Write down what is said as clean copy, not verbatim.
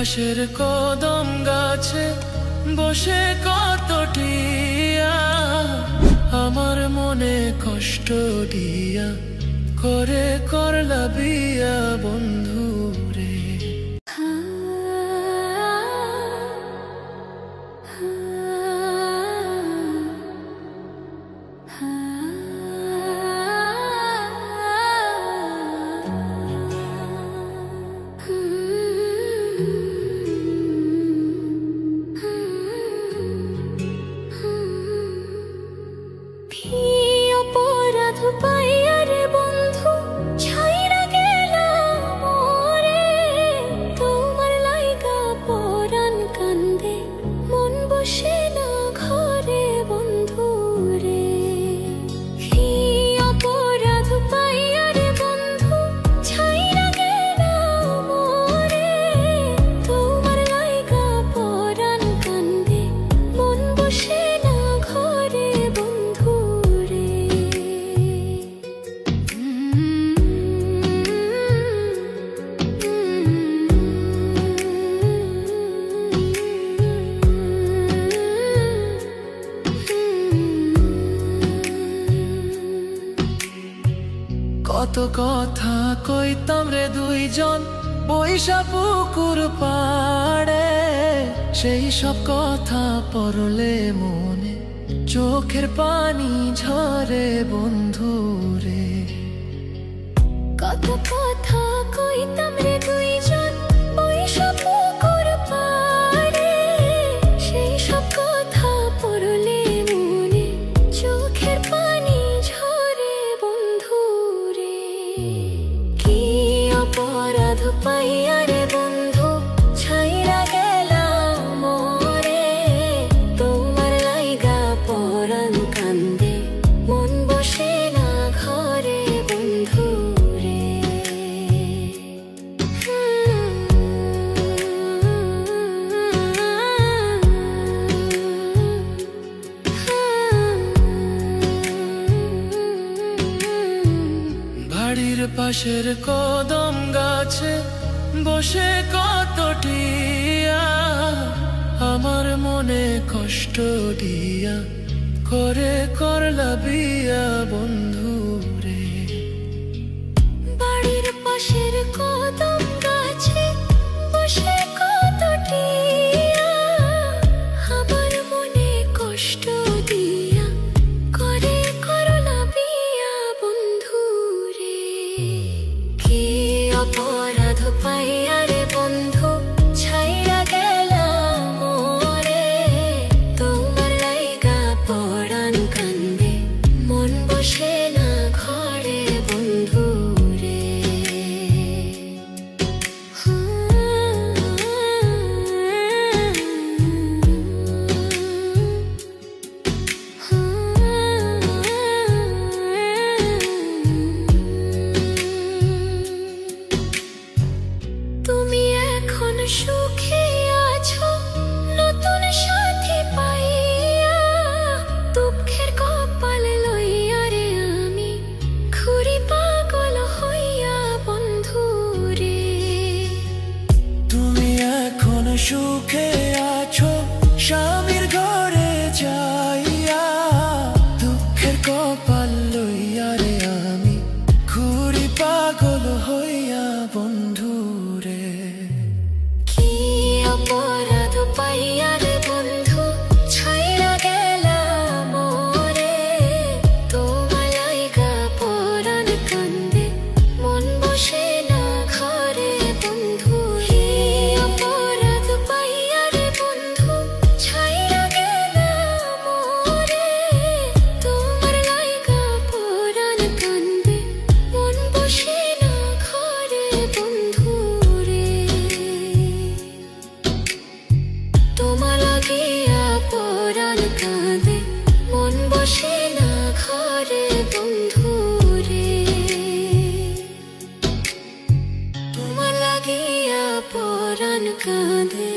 পাশের কদম গাছে বসে কত টিয়া আমার মনে কষ্ট দিয়া করে করলা বিয়া বন্ধু রে। কত কথা কইতাম রে দুইজন বৈশা পুকুর পাড়ে, সেই সব কথা পড়লে মনে চোখের পানি ঝরে বন্ধু রে। কত কথা কইতাম রে দুইজন বৈশা পুকুর পাড়ে, সেই সব কথা পড়লে মনে চোখের পানি ঝরে বন্ধু রে। কি অপরাধ পাইয়া রে বন্ধু ছাইরা গেলাম মোরে, তোমার লাইগা পরাণ কান্দে মন বসে না ঘরে বন্ধু রে। বাড়ির পাশের কদম গাছে বসে কত টিয়া আমার মনে কষ্ট দিয়া করে করলা বিয়া বন্ধু রে। বাড়ির পাশের কদম গাছে বসে কত টিয়া আমার মনে কষ্ট দিয়া করে করলা বিয়া বন্ধু রে। কি অপরাধ পাইয়া রে বন্ধু ছাইরা গেলাম মোরে, তোমার লাইগা পরাণ কান্দে মন বসে না ঘরে বন্ধু রে। তুমি এখন সুখে আছো নতুন সাথী পাইয়া, দুঃখের কপাল লইয়া রে আমি ঘুরি পাগল হইয়া বন্ধু রে। তুমি এখন সুখে আছো স্বামীর ঘরে যাইয়া, দুঃখের কপাল লইয়া রে আমি ঘুরি পাগল হইয়া বন্ধু রে। কি অপরাধ পাইয়া রে বন্ধু ছাইরা গেলাম মোরে, তোমার লাইগা পরাণ কান্দে মন বসে না ঘরে বন্ধু। কি অপরাধ পাইয়া রে বন্ধু ছাইরা গেলাম মোরে, তোমার লাইগা পরাণ কান্দে মন বসে না ঘরে বন্ধু রে। তোমার লাগিয়া পরাণ কাঁদে মন বসে না ঘরে বন্ধু রে। তোমার লাগিয়া পরাণ কাঁদে